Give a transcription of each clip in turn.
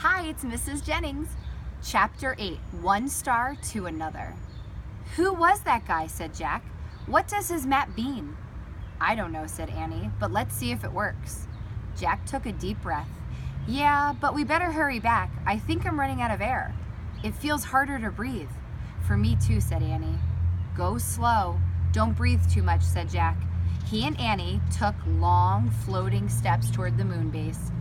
Hi, it's Mrs. Jennings. Chapter 8, One Star to Another. Who was that guy, said Jack. What does his map mean? I don't know, said Annie, but let's see if it works. Jack took a deep breath. Yeah, but we better hurry back. I think I'm running out of air. It feels harder to breathe. For me too, said Annie. Go slow. Don't breathe too much, said Jack. He and Annie took long, floating steps toward the moon base.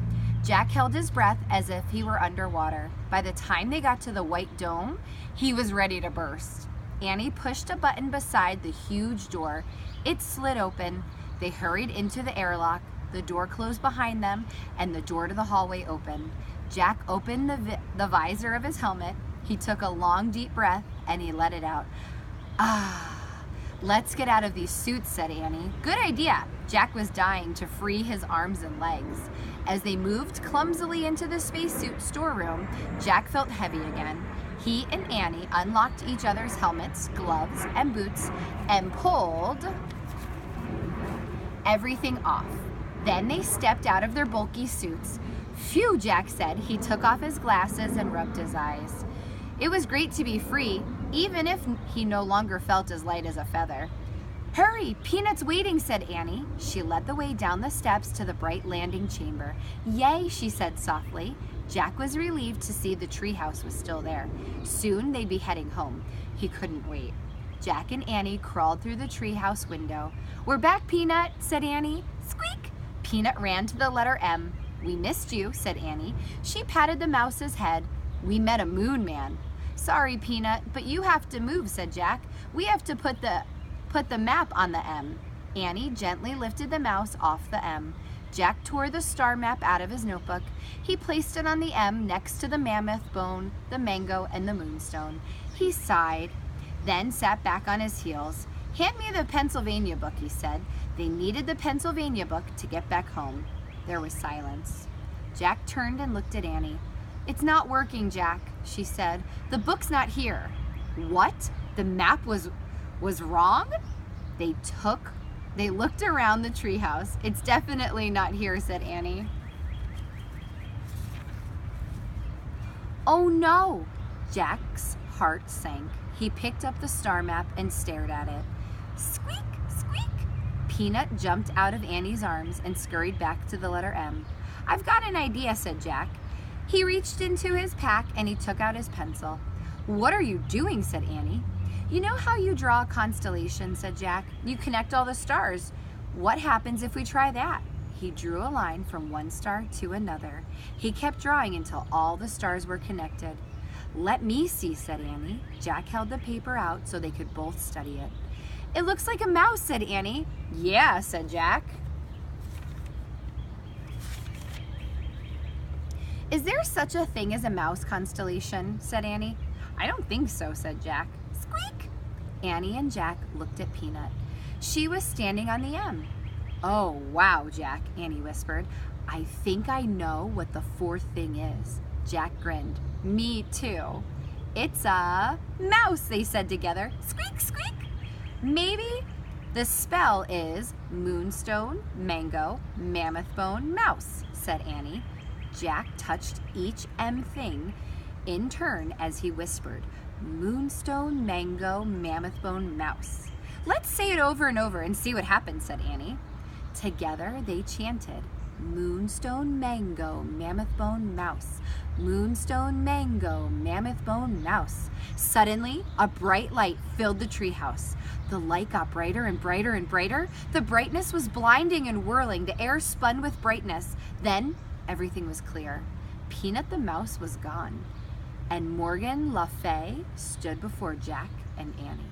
Jack held his breath as if he were underwater. By the time they got to the white dome, he was ready to burst. Annie pushed a button beside the huge door. It slid open. They hurried into the airlock. The door closed behind them, and the door to the hallway opened. Jack opened the visor of his helmet. He took a long, deep breath, and he let it out. Let's get out of these suits, said Annie. Good idea. Jack was dying to free his arms and legs. As they moved clumsily into the spacesuit storeroom, Jack felt heavy again. He and Annie unlocked each other's helmets, gloves, and boots and pulled everything off. Then they stepped out of their bulky suits. Phew, Jack said. He took off his glasses and rubbed his eyes. It was great to be free, even if he no longer felt as light as a feather. Hurry, Peanut's waiting, said Annie. She led the way down the steps to the bright landing chamber. Yay, she said softly. Jack was relieved to see the treehouse was still there. Soon they'd be heading home. He couldn't wait. Jack and Annie crawled through the treehouse window. We're back, Peanut, said Annie. Squeak! Peanut ran to the letter M. We missed you, said Annie. She patted the mouse's head. We met a moon man. Sorry, Peanut, but you have to move, said Jack. We have to put the map on the M. Annie gently lifted the mouse off the M. Jack tore the star map out of his notebook. He placed it on the M next to the mammoth bone, the mango, and the moonstone. He sighed, then sat back on his heels. Hand me the Pennsylvania book, he said. They needed the Pennsylvania book to get back home. There was silence. Jack turned and looked at Annie. It's not working, Jack, she said. The book's not here. What? The map was wrong? They looked around the treehouse. It's definitely not here, said Annie. Oh no! Jack's heart sank. He picked up the star map and stared at it. Squeak, squeak! Peanut jumped out of Annie's arms and scurried back to the letter M. I've got an idea, said Jack. He reached into his pack and he took out his pencil. What are you doing, said Annie. You know how you draw a constellation, said Jack. You connect all the stars. What happens if we try that? He drew a line from one star to another. He kept drawing until all the stars were connected. Let me see, said Annie. Jack held the paper out so they could both study it. It looks like a mouse, said Annie. Yeah, said Jack. Is there such a thing as a mouse constellation, said Annie. I don't think so, said Jack. Squeak! Annie and Jack looked at Peanut. She was standing on the M. Oh, wow, Jack, Annie whispered. I think I know what the fourth thing is. Jack grinned. Me too. It's a mouse, they said together. Squeak, squeak! Maybe the spell is moonstone, mango, mammoth bone, mouse, said Annie. Jack touched each M thing in turn as he whispered, moonstone, mango, mammoth bone, mouse. Let's say it over and over and see what happens, said Annie. Together they chanted, moonstone, mango, mammoth bone, mouse. Moonstone, mango, mammoth bone, mouse. Suddenly, a bright light filled the treehouse. The light got brighter and brighter and brighter. The brightness was blinding and whirling. The air spun with brightness. Then, everything was clear. Peanut the mouse was gone. And Morgan Le Fay stood before Jack and Annie.